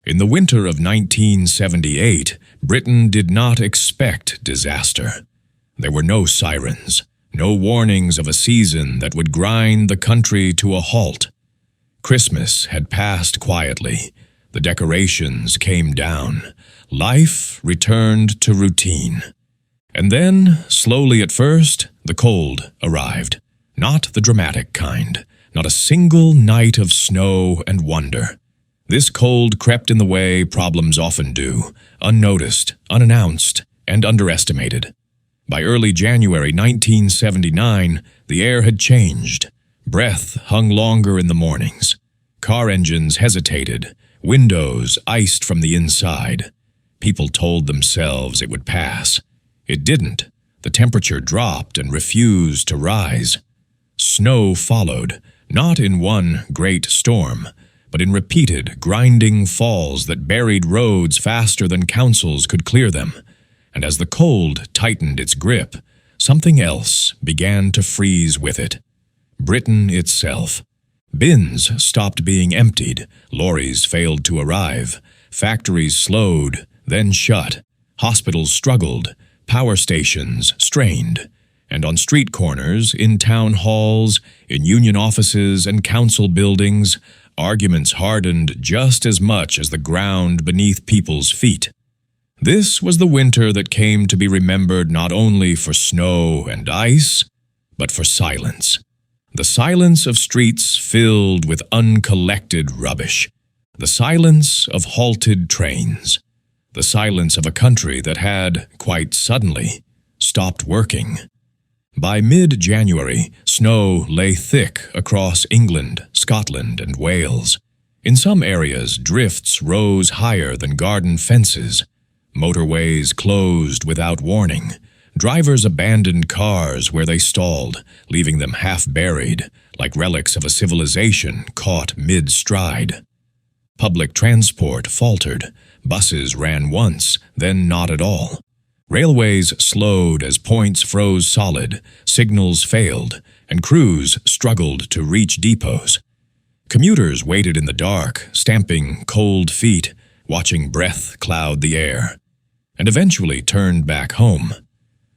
In the winter of 1978, Britain did not expect disaster. There were no sirens, no warnings of a season that would grind the country to a halt. Christmas had passed quietly. The decorations came down. Life returned to routine. And then, slowly at first, the cold arrived. Not the dramatic kind. Not a single night of snow and wonder. This cold crept in the way problems often do, unnoticed, unannounced, and underestimated. By early January 1979, the air had changed. Breath hung longer in the mornings. Car engines hesitated, windows iced from the inside. People told themselves it would pass. It didn't. The temperature dropped and refused to rise. Snow followed, not in one great storm, but in repeated, grinding falls that buried roads faster than councils could clear them. And as the cold tightened its grip, something else began to freeze with it. Britain itself. Bins stopped being emptied, lorries failed to arrive, factories slowed, then shut, hospitals struggled, power stations strained, and on street corners, in town halls, in union offices and council buildings, arguments hardened just as much as the ground beneath people's feet. This was the winter that came to be remembered not only for snow and ice, but for silence. The silence of streets filled with uncollected rubbish. The silence of halted trains. The silence of a country that had, quite suddenly, stopped working. By mid-January, snow lay thick across England, Scotland, and Wales. In some areas, drifts rose higher than garden fences. Motorways closed without warning. Drivers abandoned cars where they stalled, leaving them half-buried, like relics of a civilization caught mid-stride. Public transport faltered. Buses ran once, then not at all. Railways slowed as points froze solid, signals failed, and crews struggled to reach depots. Commuters waited in the dark, stamping cold feet, watching breath cloud the air, and eventually turned back home.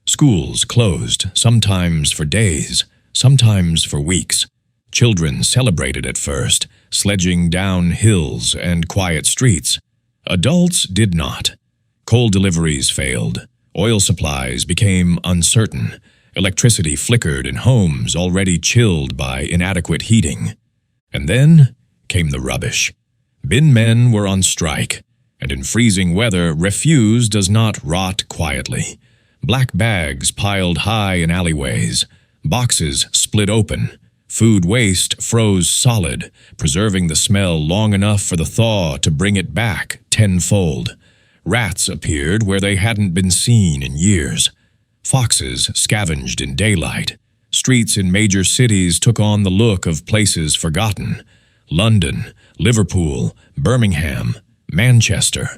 Schools closed, sometimes for days, sometimes for weeks. Children celebrated at first, sledging down hills and quiet streets. Adults did not. Coal deliveries failed. Oil supplies became uncertain. Electricity flickered in homes already chilled by inadequate heating. And then came the rubbish. Bin men were on strike, and in freezing weather, refuse does not rot quietly. Black bags piled high in alleyways. Boxes split open. Food waste froze solid, preserving the smell long enough for the thaw to bring it back tenfold. Rats appeared where they hadn't been seen in years. Foxes scavenged in daylight. Streets in major cities took on the look of places forgotten. London, Liverpool, Birmingham, Manchester,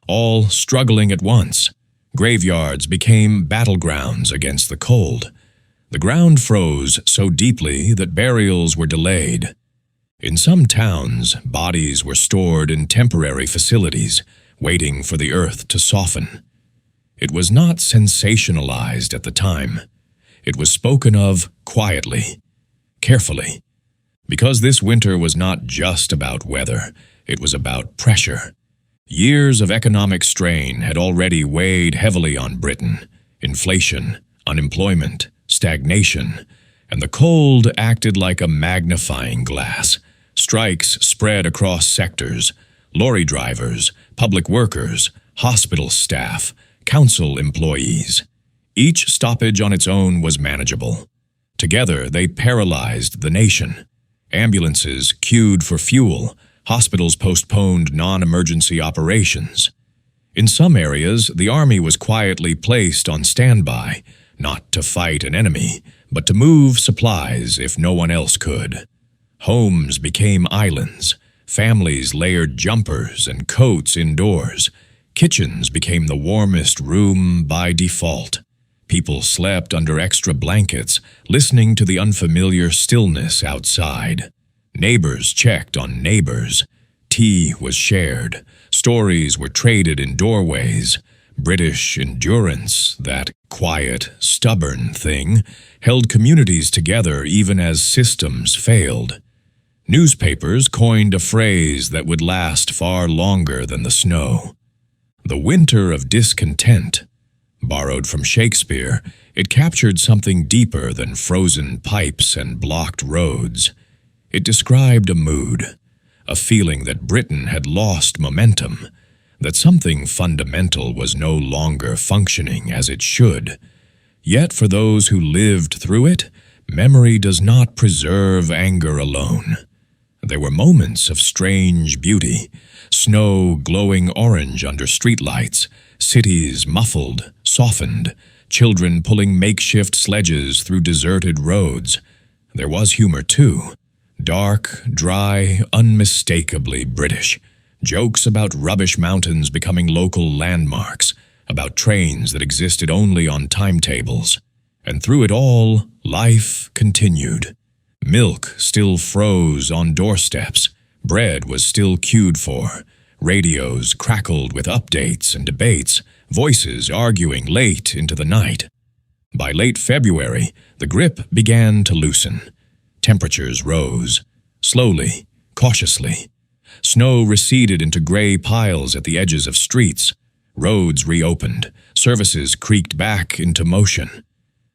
all struggling at once. Graveyards became battlegrounds against the cold. The ground froze so deeply that burials were delayed. In some towns, bodies were stored in temporary facilities, waiting for the earth to soften. It was not sensationalized at the time. It was spoken of quietly, carefully, because this winter was not just about weather, it was about pressure. Years of economic strain had already weighed heavily on Britain. Inflation, unemployment, stagnation, and the cold acted like a magnifying glass. Strikes spread across sectors. Lorry drivers, public workers, hospital staff, council employees. Each stoppage on its own was manageable. Together, they paralyzed the nation. Ambulances queued for fuel. Hospitals postponed non-emergency operations. In some areas, the army was quietly placed on standby, not to fight an enemy, but to move supplies if no one else could. Homes became islands. Families layered jumpers and coats indoors. Kitchens became the warmest room by default. People slept under extra blankets, listening to the unfamiliar stillness outside. Neighbors checked on neighbors. Tea was shared. Stories were traded in doorways. British endurance, that quiet, stubborn thing, held communities together even as systems failed. Newspapers coined a phrase that would last far longer than the snow. The Winter of Discontent. Borrowed from Shakespeare, it captured something deeper than frozen pipes and blocked roads. It described a mood, a feeling that Britain had lost momentum, that something fundamental was no longer functioning as it should. Yet for those who lived through it, memory does not preserve anger alone. There were moments of strange beauty, snow glowing orange under streetlights, cities muffled, softened, children pulling makeshift sledges through deserted roads. There was humor too. Dark, dry, unmistakably British. Jokes about rubbish mountains becoming local landmarks, about trains that existed only on timetables. And through it all, life continued. Milk still froze on doorsteps. Bread was still queued for. Radios crackled with updates and debates, voices arguing late into the night. By late February, the grip began to loosen. Temperatures rose, slowly, cautiously. Snow receded into gray piles at the edges of streets. Roads reopened. Services creaked back into motion.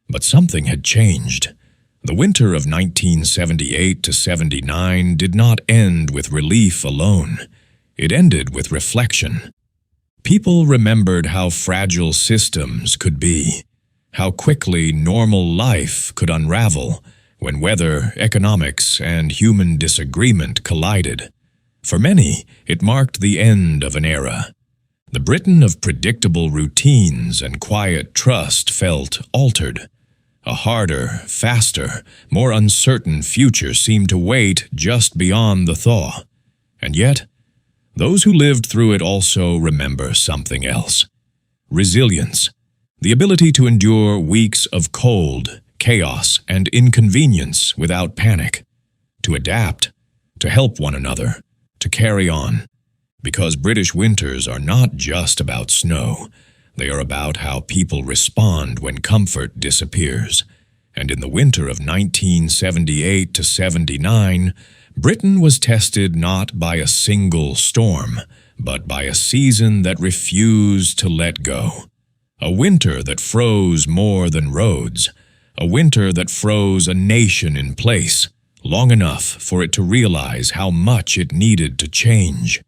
But something had changed. The winter of 1978 to 79 did not end with relief alone. It ended with reflection. People remembered how fragile systems could be, how quickly normal life could unravel when weather, economics, and human disagreement collided. For many, it marked the end of an era. The Britain of predictable routines and quiet trust felt altered. A harder, faster, more uncertain future seemed to wait just beyond the thaw. And yet, those who lived through it also remember something else. Resilience, the ability to endure weeks of cold, chaos, and inconvenience without panic. To adapt, to help one another, to carry on. Because British winters are not just about snow. They are about how people respond when comfort disappears. And in the winter of 1978 to 79, Britain was tested not by a single storm, but by a season that refused to let go. A winter that froze more than roads. A winter that froze a nation in place, long enough for it to realize how much it needed to change.